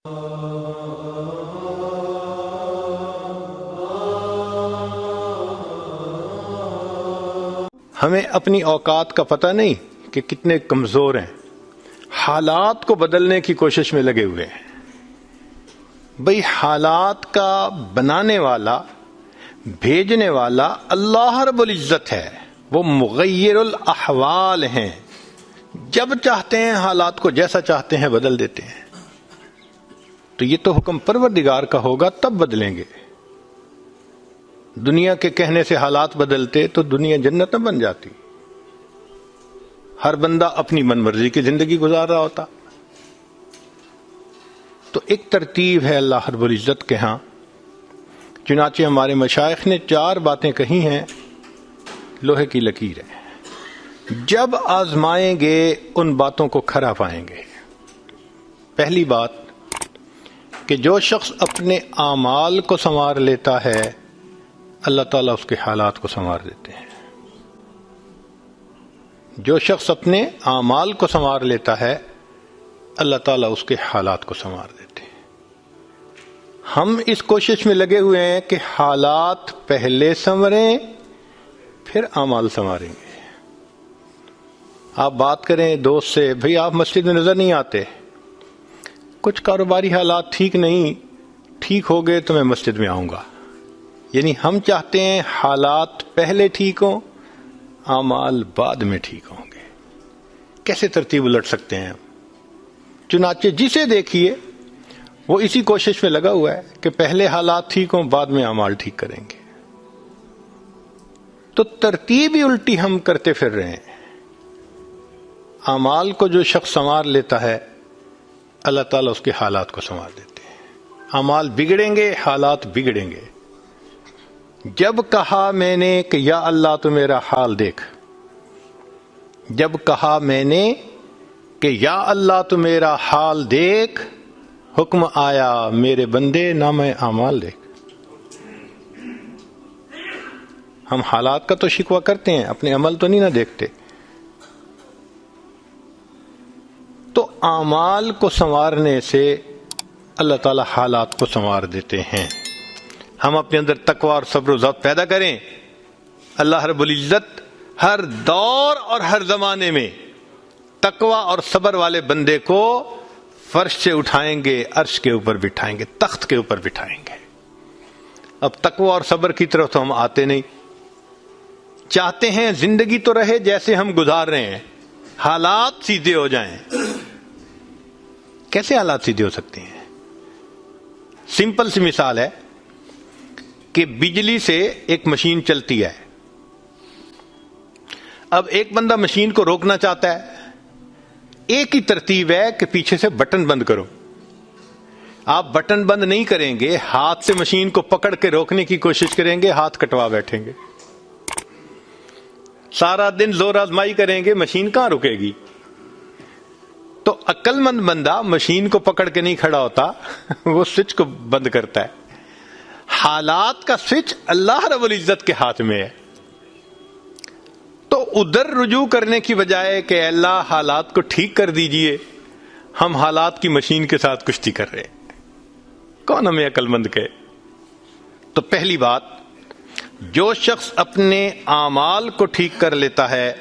ہمیں اپنی اوقات کا پتہ نہیں کہ کتنے کمزور ہیں، حالات کو بدلنے کی کوشش میں لگے ہوئے ہیں۔ بھئی حالات کا بنانے والا، بھیجنے والا اللہ رب العزت ہے، وہ مغیر الاحوال ہیں، جب چاہتے ہیں حالات کو جیسا چاہتے ہیں بدل دیتے ہیں۔ تو یہ تو حکم پروردگار کا ہوگا تب بدلیں گے۔ دنیا کے کہنے سے حالات بدلتے تو دنیا جنت نہ بن جاتی، ہر بندہ اپنی من مرضی کی زندگی گزار رہا ہوتا۔ تو ایک ترتیب ہے اللہ رب العزت کے ہاں، چنانچہ ہمارے مشائخ نے 4 باتیں کہی ہیں، لوہے کی لکیر ہے، جب آزمائیں گے ان باتوں کو کھرا پائیں گے۔ پہلی بات کہ جو شخص اپنے اعمال کو سنوار لیتا ہے اللہ تعالیٰ اس کے حالات کو سنوار دیتے ہیں۔ جو شخص اپنے اعمال کو سنوار لیتا ہے اللہ تعالیٰ اس کے حالات کو سنوار دیتے ہیں۔ ہم اس کوشش میں لگے ہوئے ہیں کہ حالات پہلے سنوریں پھر اعمال سنواریں گے۔ آپ بات کریں دوست سے، بھئی آپ مسجد میں نظر نہیں آتے، کچھ کاروباری حالات ٹھیک نہیں، ٹھیک ہو گئے تو میں مسجد میں آؤں گا۔ یعنی ہم چاہتے ہیں حالات پہلے ٹھیک ہوں، اعمال بعد میں ٹھیک ہوں گے۔ کیسے ترتیب الٹ سکتے ہیں ہم؟ چنانچہ جسے دیکھیے وہ اسی کوشش میں لگا ہوا ہے کہ پہلے حالات ٹھیک ہوں بعد میں اعمال ٹھیک کریں گے۔ تو ترتیب ہی الٹی ہم کرتے پھر رہے ہیں۔ اعمال کو جو شخص سنوار لیتا ہے اللہ تعالیٰ اس کے حالات کو سنوار دیتے ہیں۔ اعمال بگڑیں گے، حالات بگڑیں گے۔ جب کہا میں نے کہ یا اللہ تو میرا حال دیکھ، جب کہا میں نے کہ یا اللہ تو میرا حال دیکھ، حکم آیا میرے بندے نامہ اعمال دیکھ۔ ہم حالات کا تو شکوہ کرتے ہیں، اپنے عمل تو نہیں نہ دیکھتے۔ تو اعمال کو سنوارنے سے اللہ تعالی حالات کو سنوار دیتے ہیں۔ ہم اپنے اندر تقوی اور صبر و ضبط پیدا کریں، اللہ رب العزت ہر دور اور ہر زمانے میں تقوی اور صبر والے بندے کو فرش سے اٹھائیں گے، عرش کے اوپر بٹھائیں گے، تخت کے اوپر بٹھائیں گے۔ اب تقوی اور صبر کی طرف تو ہم آتے نہیں، چاہتے ہیں زندگی تو رہے جیسے ہم گزار رہے ہیں، حالات سیدھے ہو جائیں۔ کیسے حالات سیدھے ہو سکتے ہیں؟ سمپل سی مثال ہے کہ بجلی سے ایک مشین چلتی ہے، اب ایک بندہ مشین کو روکنا چاہتا ہے، ایک ہی ترتیب ہے کہ پیچھے سے بٹن بند کرو۔ آپ بٹن بند نہیں کریں گے، ہاتھ سے مشین کو پکڑ کے روکنے کی کوشش کریں گے، ہاتھ کٹوا بیٹھیں گے، سارا دن زور آزمائی کریں گے، مشین کہاں رکے گی؟ تو عقل مند بندہ مشین کو پکڑ کے نہیں کھڑا ہوتا، وہ سوئچ کو بند کرتا ہے۔ حالات کا سوئچ اللہ رب العزت کے ہاتھ میں ہے۔ تو ادھر رجوع کرنے کی بجائے کہ اے اللہ حالات کو ٹھیک کر دیجئے، ہم حالات کی مشین کے ساتھ کشتی کر رہے ہیں۔ کون ہمیں عقل مند کہے؟ تو پہلی بات، جو شخص اپنے اعمال کو ٹھیک کر لیتا ہے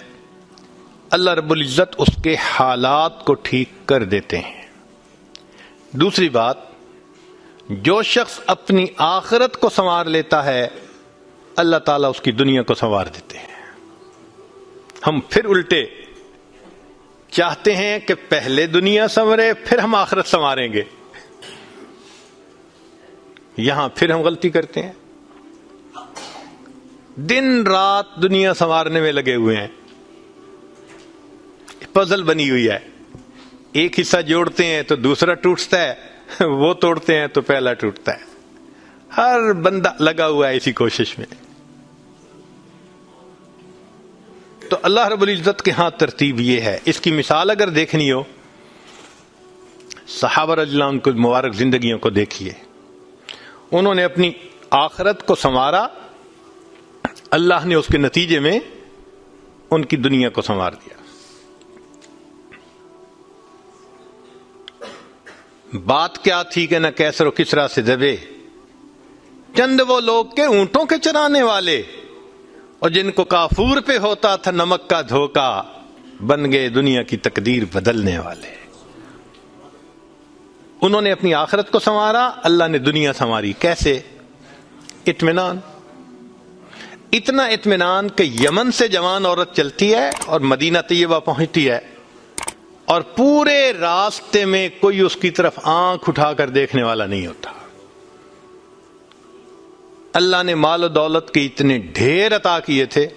اللہ رب العزت اس کے حالات کو ٹھیک کر دیتے ہیں۔ دوسری بات، جو شخص اپنی آخرت کو سنوار لیتا ہے اللہ تعالیٰ اس کی دنیا کو سنوار دیتے ہیں۔ ہم پھر الٹے چاہتے ہیں کہ پہلے دنیا سنورے پھر ہم آخرت سنواریں گے، یہاں پھر ہم غلطی کرتے ہیں، دن رات دنیا سنوارنے میں لگے ہوئے ہیں، پزل بنی ہوئی ہے، ایک حصہ جوڑتے ہیں تو دوسرا ٹوٹتا ہے، وہ توڑتے ہیں تو پہلا ٹوٹتا ہے، ہر بندہ لگا ہوا ہے اسی کوشش میں۔ تو اللہ رب العزت کے ہاں ترتیب یہ ہے۔ اس کی مثال اگر دیکھنی ہو، صحابہ رضی اللہ عنہ کی مبارک زندگیوں کو دیکھیے، انہوں نے اپنی آخرت کو سنوارا، اللہ نے اس کے نتیجے میں ان کی دنیا کو سنوار دیا۔ بات کیا تھی کہ نہ کیسر و کسرا سے دبے، چند وہ لوگ کے اونٹوں کے چرانے والے، اور جن کو کافور پہ ہوتا تھا نمک کا دھوکا، بن گئے دنیا کی تقدیر بدلنے والے۔ انہوں نے اپنی آخرت کو سنوارا، اللہ نے دنیا سنواری۔ کیسے؟ اطمینان، اتنا اطمینان کہ یمن سے جوان عورت چلتی ہے اور مدینہ طیبہ پہنچتی ہے، اور پورے راستے میں کوئی اس کی طرف آنکھ اٹھا کر دیکھنے والا نہیں ہوتا۔ اللہ نے مال و دولت کے اتنے ڈھیر عطا کیے تھے۔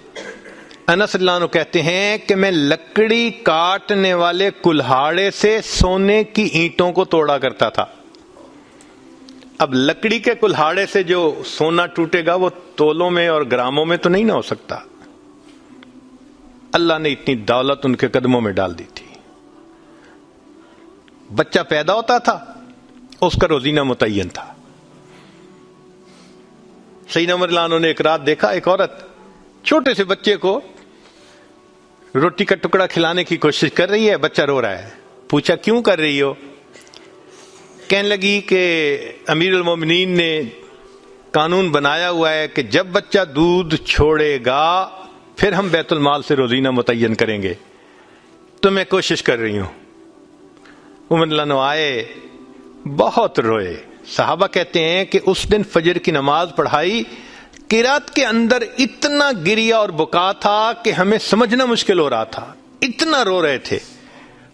انس اللہ عنہ کہتے ہیں کہ میں لکڑی کاٹنے والے کلہاڑے سے سونے کی اینٹوں کو توڑا کرتا تھا۔ اب لکڑی کے کلہاڑے سے جو سونا ٹوٹے گا وہ تولوں میں اور گراموں میں تو نہیں نہ ہو سکتا۔ اللہ نے اتنی دولت ان کے قدموں میں ڈال دی تھی۔ بچہ پیدا ہوتا تھا، اس کا روزینہ متعین تھا۔ سیدنا عمر رضی اللہ عنہ نے ایک رات دیکھا، ایک عورت چھوٹے سے بچے کو روٹی کا ٹکڑا کھلانے کی کوشش کر رہی ہے، بچہ رو رہا ہے۔ پوچھا کیوں کر رہی ہو؟ کہنے لگی کہ امیر المومنین نے قانون بنایا ہوا ہے کہ جب بچہ دودھ چھوڑے گا پھر ہم بیت المال سے روزینہ متعین کریں گے، تو میں کوشش کر رہی ہوں۔ عمر رضی اللہ عنہ آئے، بہت روئے۔ صحابہ کہتے ہیں کہ اس دن فجر کی نماز پڑھائی، قرات کے اندر اتنا گریا اور بکا تھا کہ ہمیں سمجھنا مشکل ہو رہا تھا، اتنا رو رہے تھے۔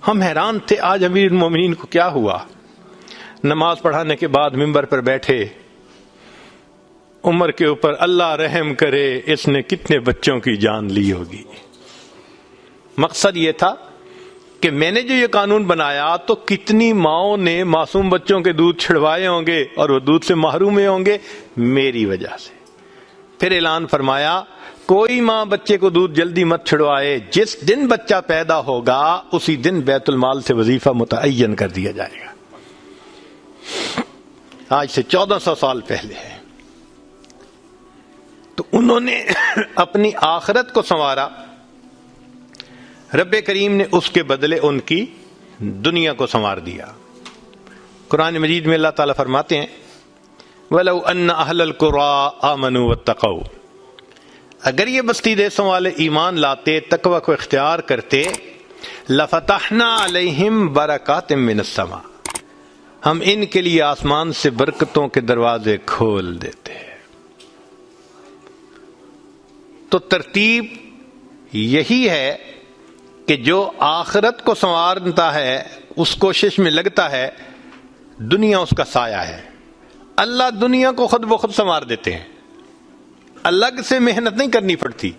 ہم حیران تھے آج امیر المومنین کو کیا ہوا۔ نماز پڑھانے کے بعد ممبر پر بیٹھے، عمر کے اوپر اللہ رحم کرے، اس نے کتنے بچوں کی جان لی ہوگی۔ مقصد یہ تھا کہ میں نے جو یہ قانون بنایا تو کتنی ماؤں نے معصوم بچوں کے دودھ چھڑوائے ہوں گے اور وہ دودھ سے محروم ہوں گے میری وجہ سے۔ پھر اعلان فرمایا کوئی ماں بچے کو دودھ جلدی مت چھڑوائے، جس دن بچہ پیدا ہوگا اسی دن بیت المال سے وظیفہ متعین کر دیا جائے گا۔ آج سے 1400 سال پہلے ہے۔ تو انہوں نے اپنی آخرت کو سنوارا، رب کریم نے اس کے بدلے ان کی دنیا کو سنوار دیا۔ قرآن مجید میں اللہ تعالیٰ فرماتے ہیں وَلَوْ أَنَّ أَهْلَ الْقُرَىٰ آمَنُوا وَاتَّقَوْا، اگر یہ بستی دیسوں والے ایمان لاتے، تقوی کو اختیار کرتے، لَفَتَحْنَا عَلَيْهِمْ بَرَكَاتٍ مِّنَ السَّمَاءِ، ہم ان کے لیے آسمان سے برکتوں کے دروازے کھول دیتے۔ تو ترتیب یہی ہے کہ جو آخرت کو سنوارتا ہے، اس کوشش میں لگتا ہے، دنیا اس کا سایہ ہے۔ اللہ دنیا کو خود بخود سنوار دیتے ہیں، الگ سے محنت نہیں کرنی پڑتی۔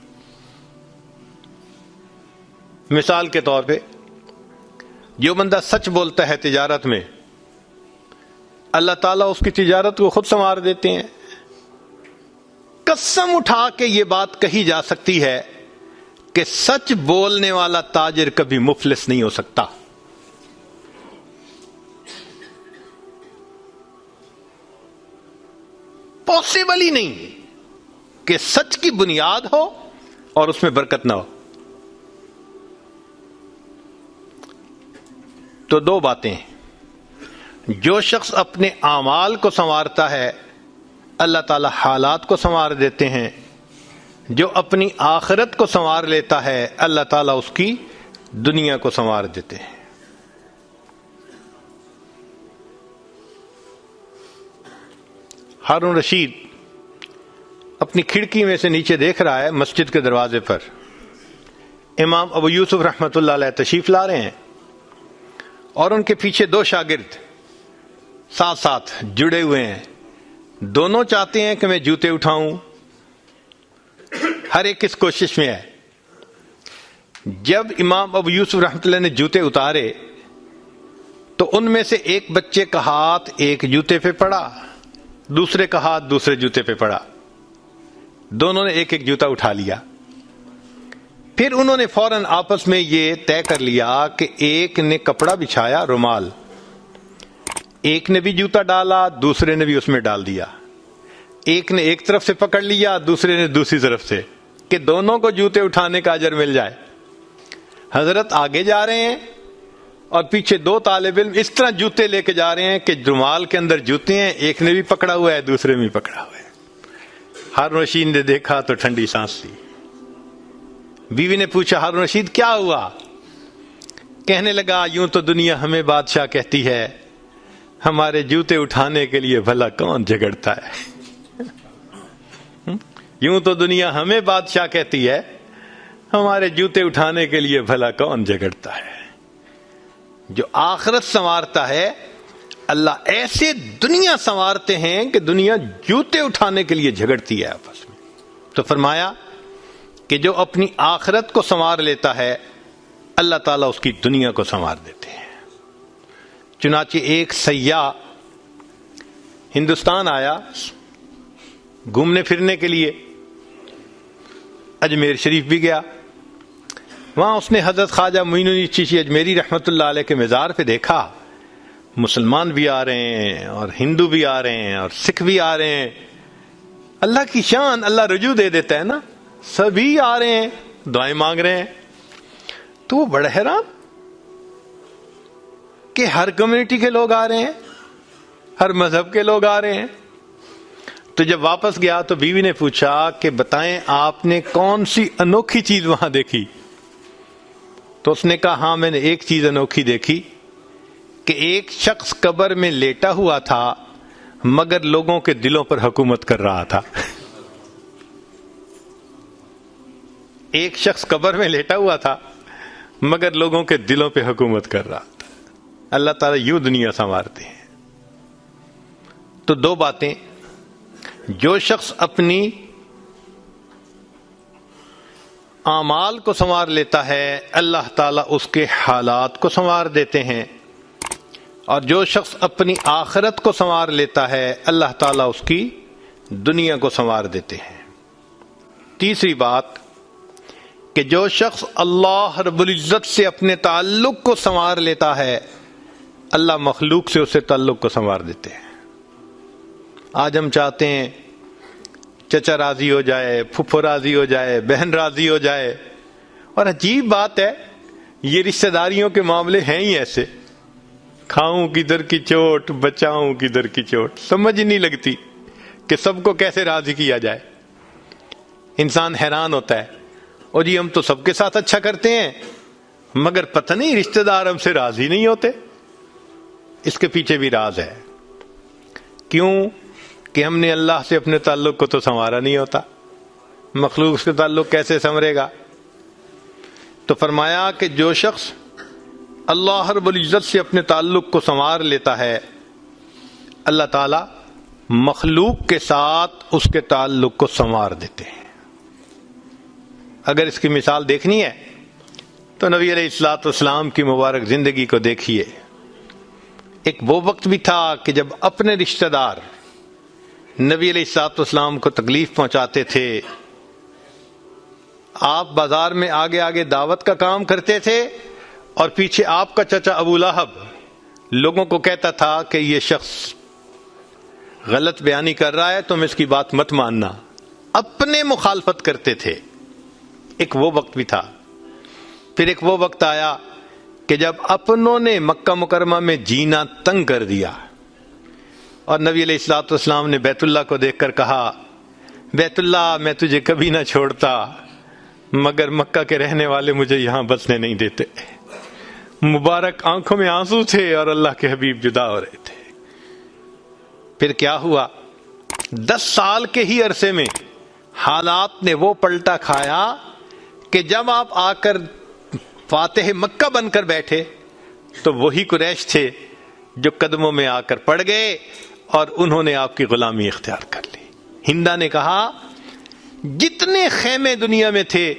مثال کے طور پہ جو بندہ سچ بولتا ہے تجارت میں، اللہ تعالیٰ اس کی تجارت کو خود سنوار دیتے ہیں۔ قسم اٹھا کے یہ بات کہی جا سکتی ہے کہ سچ بولنے والا تاجر کبھی مفلس نہیں ہو سکتا۔ پاسبل ہی نہیں کہ سچ کی بنیاد ہو اور اس میں برکت نہ ہو۔ تو دو باتیں، جو شخص اپنے اعمال کو سنوارتا ہے اللہ تعالی حالات کو سنوار دیتے ہیں، جو اپنی آخرت کو سنوار لیتا ہے اللہ تعالیٰ اس کی دنیا کو سنوار دیتے ہیں۔ ہارون رشید اپنی کھڑکی میں سے نیچے دیکھ رہا ہے، مسجد کے دروازے پر امام ابو یوسف رحمۃ اللہ علیہ تشریف لا رہے ہیں، اور ان کے پیچھے دو شاگرد ساتھ ساتھ جڑے ہوئے ہیں۔ دونوں چاہتے ہیں کہ میں جوتے اٹھاؤں، ہر ایک اس کوشش میں ہے۔ جب امام ابو یوسف رحمۃ اللہ نے جوتے اتارے تو ان میں سے ایک بچے کا ہاتھ ایک جوتے پہ پڑا، دوسرے کا ہاتھ دوسرے جوتے پہ پڑا، دونوں نے ایک ایک جوتا اٹھا لیا۔ پھر انہوں نے فوراً آپس میں یہ طے کر لیا کہ ایک نے کپڑا بچھایا، رومال، ایک نے بھی جوتا ڈالا، دوسرے نے بھی اس میں ڈال دیا، ایک نے ایک طرف سے پکڑ لیا، دوسرے نے دوسری طرف سے، کہ دونوں کو جوتے اٹھانے کا اجر مل جائے۔ حضرت آگے جا رہے ہیں اور پیچھے 2 طالب علم اس طرح جوتے لے کے جا رہے ہیں کہ رومال کے اندر جوتے ہیں، ایک نے بھی پکڑا ہوا ہے دوسرے میں بھی پکڑا ہوا ہے۔ ہارون رشید نے دیکھا تو ٹھنڈی سانس لی۔ بیوی نے پوچھا ہارون رشید کیا ہوا؟ کہنے لگا یوں تو دنیا ہمیں بادشاہ کہتی ہے، ہمارے جوتے اٹھانے کے لیے بھلا کون جھگڑتا ہے؟ یوں تو دنیا ہمیں بادشاہ کہتی ہے، ہمارے جوتے اٹھانے کے لیے بھلا کون جھگڑتا ہے۔ جو آخرت سنوارتا ہے اللہ ایسے دنیا سنوارتے ہیں کہ دنیا جوتے اٹھانے کے لیے جھگڑتی ہے آپس میں۔ تو فرمایا کہ جو اپنی آخرت کو سنوار لیتا ہے اللہ تعالیٰ اس کی دنیا کو سنوار دیتے ہیں۔ چنانچہ ایک سیاح ہندوستان آیا گھومنے پھرنے کے لیے، اجمیر شریف بھی گیا، وہاں اس نے حضرت خواجہ معین الدین چشتی اجمیری رحمۃ اللہ علیہ کے مزار پہ دیکھا مسلمان بھی آ رہے ہیں اور ہندو بھی آ رہے ہیں اور سکھ بھی آ رہے ہیں۔ اللہ کی شان، اللہ رجوع دے دیتا ہے نا، سبھی آ رہے ہیں دعائیں مانگ رہے ہیں۔ تو وہ بڑا حیران کہ ہر کمیونٹی کے لوگ آ رہے ہیں، ہر مذہب کے لوگ آ رہے ہیں۔ تو جب واپس گیا تو بیوی نے پوچھا کہ بتائیں آپ نے کون سی انوکھی چیز وہاں دیکھی؟ تو اس نے کہا ہاں میں نے ایک چیز انوکھی دیکھی کہ ایک شخص قبر میں لیٹا ہوا تھا مگر لوگوں کے دلوں پر حکومت کر رہا تھا۔ ایک شخص قبر میں لیٹا ہوا تھا مگر لوگوں کے دلوں پہ حکومت کر رہا تھا۔ اللہ تعالیٰ یوں دنیا سنوارتے ہیں۔ تو 2 باتیں، جو شخص اپنی اعمال کو سنوار لیتا ہے اللہ تعالیٰ اس کے حالات کو سنوار دیتے ہیں، اور جو شخص اپنی آخرت کو سنوار لیتا ہے اللہ تعالیٰ اس کی دنیا کو سنوار دیتے ہیں۔ تیسری بات کہ جو شخص اللہ رب العزت سے اپنے تعلق کو سنوار لیتا ہے اللہ مخلوق سے اسے تعلق کو سنوار دیتے ہیں۔ آج ہم چاہتے ہیں چچا راضی ہو جائے، پھپھو راضی ہو جائے، بہن راضی ہو جائے، اور عجیب بات ہے یہ رشتہ داریوں کے معاملے ہیں ہی ایسے، کھاؤں کدھر کی چوٹ بچاؤں کدھر کی چوٹ، سمجھ ہی نہیں لگتی کہ سب کو کیسے راضی کیا جائے۔ انسان حیران ہوتا ہے اور جی ہم تو سب کے ساتھ اچھا کرتے ہیں مگر پتہ نہیں رشتہ دار ہم سے راضی نہیں ہوتے۔ اس کے پیچھے بھی راز ہے، کیوں کہ ہم نے اللہ سے اپنے تعلق کو تو سنوارا نہیں ہوتا، مخلوق سے تعلق کیسے سنورے گا؟ تو فرمایا کہ جو شخص اللہ رب العزت سے اپنے تعلق کو سنوار لیتا ہے اللہ تعالیٰ مخلوق کے ساتھ اس کے تعلق کو سنوار دیتے ہیں۔ اگر اس کی مثال دیکھنی ہے تو نبی علیہ الصلوۃ والسلام کی مبارک زندگی کو دیکھیے۔ ایک وہ وقت بھی تھا کہ جب اپنے رشتہ دار نبی علیہ الصلوۃ والسلام کو تکلیف پہنچاتے تھے، آپ بازار میں آگے آگے دعوت کا کام کرتے تھے اور پیچھے آپ کا چچا ابو لہب لوگوں کو کہتا تھا کہ یہ شخص غلط بیانی کر رہا ہے تم اس کی بات مت ماننا، اپنے مخالفت کرتے تھے۔ ایک وہ وقت بھی تھا۔ پھر ایک وہ وقت آیا کہ جب اپنوں نے مکہ مکرمہ میں جینا تنگ کر دیا اور نبی علیہ الصلوۃ والسلام نے بیت اللہ کو دیکھ کر کہا بیت اللہ میں تجھے کبھی نہ چھوڑتا مگر مکہ کے رہنے والے مجھے یہاں بسنے نہیں دیتے۔ مبارک آنکھوں میں آنسو تھے اور اللہ کے حبیب جدا ہو رہے تھے۔ پھر کیا ہوا؟ 10 سال کے ہی عرصے میں حالات نے وہ پلٹا کھایا کہ جب آپ آ کر فاتح مکہ بن کر بیٹھے تو وہی قریش تھے جو قدموں میں آ کر پڑ گئے اور انہوں نے آپ کی غلامی اختیار کر لی۔ ہندا نے کہا جتنے خیمے دنیا میں تھے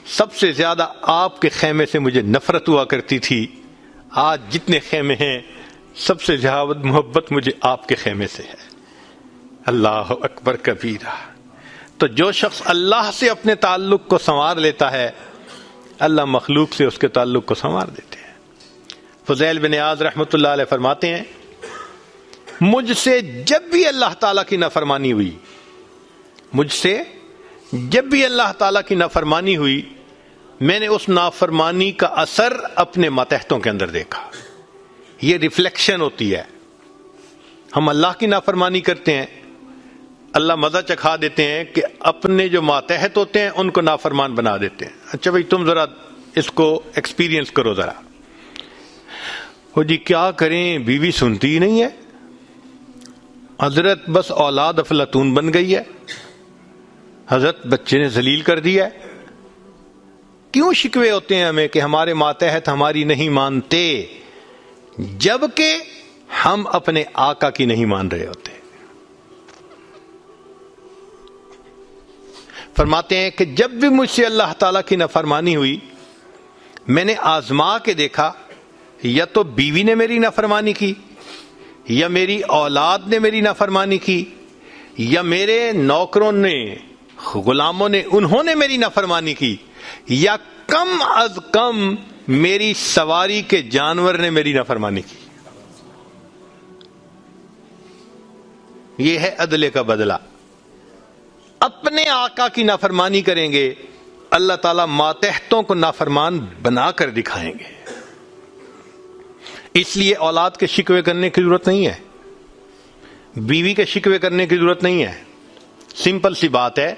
سب سے زیادہ آپ کے خیمے سے مجھے نفرت ہوا کرتی تھی، آج جتنے خیمے ہیں سب سے زیادہ محبت مجھے آپ کے خیمے سے ہے۔ اللہ اکبر کبیرہ۔ تو جو شخص اللہ سے اپنے تعلق کو سنوار لیتا ہے اللہ مخلوق سے اس کے تعلق کو سنوار دیتے ہیں۔ فضیل بن عیاض رحمۃ اللہ علیہ فرماتے ہیں مجھ سے جب بھی اللہ تعالیٰ کی نافرمانی ہوئی، مجھ سے جب بھی اللہ تعالیٰ کی نافرمانی ہوئی میں نے اس نافرمانی کا اثر اپنے ماتحتوں کے اندر دیکھا. یہ ریفلیکشن ہوتی ہے. ہم اللہ کی نافرمانی کرتے ہیں, اللہ مزہ چکھا دیتے ہیں کہ اپنے جو ماتحت ہوتے ہیں ان کو نافرمان بنا دیتے ہیں. اچھا بھائی تم ذرا اس کو ایکسپیرینس کرو ذرا. وہ جی کیا کریں, بیوی سنتی ہی نہیں ہے, حضرت بس اولاد افلاطون بن گئی ہے, حضرت بچے نے ذلیل کر دیا ہے. کیوں شکوے ہوتے ہیں ہمیں کہ ہمارے ماتحت ہماری نہیں مانتے, جبکہ ہم اپنے آقا کی نہیں مان رہے ہوتے. فرماتے ہیں کہ جب بھی مجھ سے اللہ تعالیٰ کی نافرمانی ہوئی, میں نے آزما کے دیکھا, یا تو بیوی نے میری نافرمانی کی, یا میری اولاد نے میری نافرمانی کی, یا میرے نوکروں نے, غلاموں نے, انہوں نے میری نافرمانی کی, یا کم از کم میری سواری کے جانور نے میری نافرمانی کی. یہ ہے عدل کا بدلہ. اپنے آقا کی نافرمانی کریں گے, اللہ تعالیٰ ماتحتوں کو نافرمان بنا کر دکھائیں گے. اس لیے اولاد کے شکوے کرنے کی ضرورت نہیں ہے, بیوی کے شکوے کرنے کی ضرورت نہیں ہے. سمپل سی بات ہے,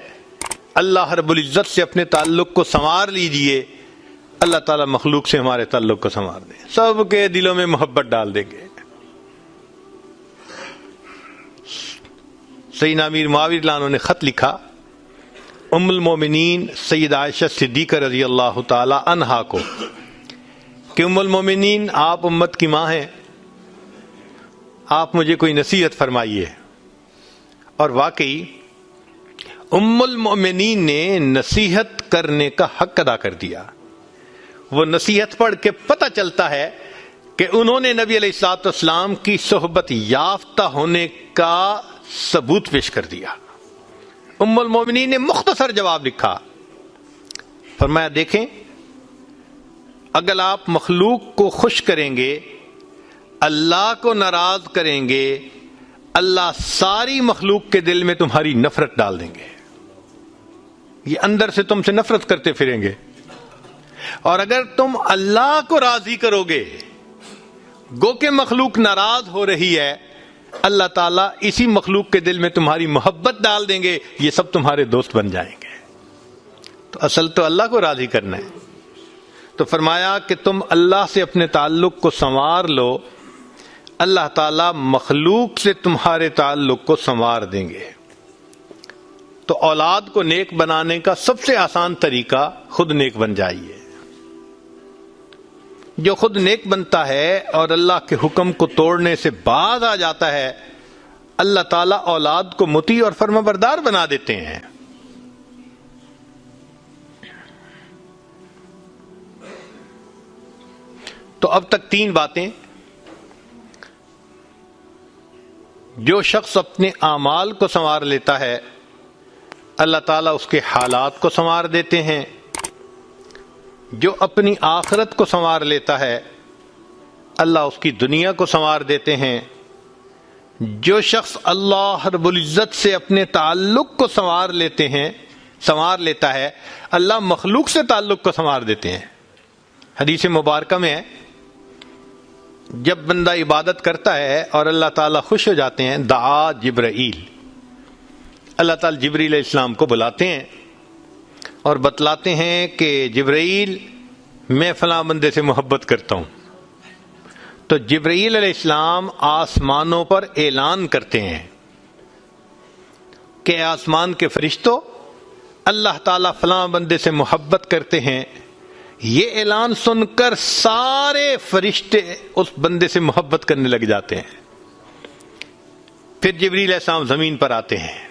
اللہ رب العزت سے اپنے تعلق کو سنوار لیجئے, اللہ تعالیٰ مخلوق سے ہمارے تعلق کو سنوار دیں, سب کے دلوں میں محبت ڈال دیں گے. سیدنا امیر معاویہ رضی اللہ عنہ نے خط لکھا ام المومنین سیدہ عائشہ صدیقہ رضی اللہ تعالی عنہا کو کہ ام المومنین آپ امت کی ماں ہیں, آپ مجھے کوئی نصیحت فرمائیے. اور واقعی ام المومنین نے نصیحت کرنے کا حق ادا کر دیا. وہ نصیحت پڑھ کے پتہ چلتا ہے کہ انہوں نے نبی علیہ الصلوۃ والسلام کی صحبت یافتہ ہونے کا ثبوت پیش کر دیا. ام المومنین نے مختصر جواب لکھا, فرمایا دیکھیں اگر آپ مخلوق کو خوش کریں گے, اللہ کو ناراض کریں گے, اللہ ساری مخلوق کے دل میں تمہاری نفرت ڈال دیں گے. یہ اندر سے تم سے نفرت کرتے پھریں گے. اور اگر تم اللہ کو راضی کرو گے, گو کہ مخلوق ناراض ہو رہی ہے, اللہ تعالیٰ اسی مخلوق کے دل میں تمہاری محبت ڈال دیں گے, یہ سب تمہارے دوست بن جائیں گے. تو اصل تو اللہ کو راضی کرنا ہے. تو فرمایا کہ تم اللہ سے اپنے تعلق کو سنوار لو, اللہ تعالیٰ مخلوق سے تمہارے تعلق کو سنوار دیں گے. تو اولاد کو نیک بنانے کا سب سے آسان طریقہ خود نیک بن جائیے. جو خود نیک بنتا ہے اور اللہ کے حکم کو توڑنے سے باز آ جاتا ہے, اللہ تعالیٰ اولاد کو مطیع اور فرمانبردار بنا دیتے ہیں. تو اب تک 3 باتیں. جو شخص اپنے اعمال کو سنوار لیتا ہے, اللہ تعالیٰ اس کے حالات کو سنوار دیتے ہیں. جو اپنی آخرت کو سنوار لیتا ہے, اللہ اس کی دنیا کو سنوار دیتے ہیں. جو شخص اللہ رب العزت سے اپنے تعلق کو سنوار لیتا ہے, اللہ مخلوق سے تعلق کو سنوار دیتے ہیں. حدیث مبارکہ میں ہے, جب بندہ عبادت کرتا ہے اور اللہ تعالیٰ خوش ہو جاتے ہیں, دعا جبرائیل, اللہ تعالیٰ جبریل علیہ السلام کو بلاتے ہیں اور بتلاتے ہیں کہ جبرائیل میں فلاں بندے سے محبت کرتا ہوں. تو جبرائیل علیہ السلام آسمانوں پر اعلان کرتے ہیں کہ آسمان کے فرشتوں, اللہ تعالیٰ فلاں بندے سے محبت کرتے ہیں. یہ اعلان سن کر سارے فرشتے اس بندے سے محبت کرنے لگ جاتے ہیں. پھر جبریل علیہ السلام زمین پر آتے ہیں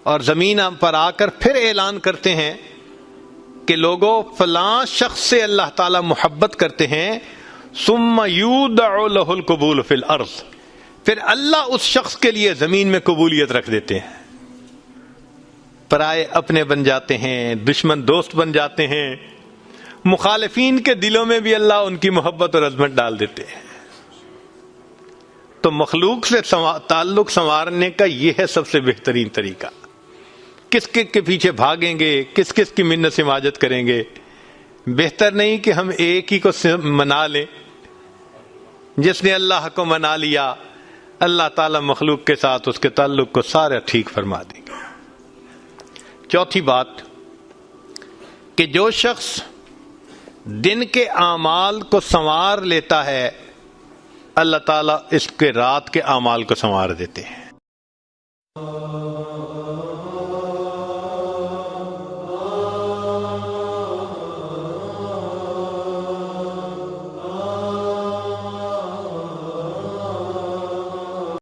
اور زمین پر آ کر پھر اعلان کرتے ہیں کہ لوگوں فلاں شخص سے اللہ تعالیٰ محبت کرتے ہیں. ثم یودع لہ القبول فی الارض, پھر اللہ اس شخص کے لیے زمین میں قبولیت رکھ دیتے ہیں. پرائے اپنے بن جاتے ہیں, دشمن دوست بن جاتے ہیں, مخالفین کے دلوں میں بھی اللہ ان کی محبت اور عظمت ڈال دیتے ہیں. تو مخلوق سے تعلق سنوارنے کا یہ ہے سب سے بہترین طریقہ کس کے پیچھے بھاگیں گے، کس کس کی منت سماجت کریں گے؟ بہتر نہیں کہ ہم ایک ہی کو منا لیں؟ جس نے اللہ کو منا لیا، اللہ تعالیٰ مخلوق کے ساتھ اس کے تعلق کو سارا ٹھیک فرما دیں گے۔ چوتھی بات کہ جو شخص دن کے اعمال کو سنوار لیتا ہے، اللہ تعالیٰ اس کے رات کے اعمال کو سنوار دیتے ہیں۔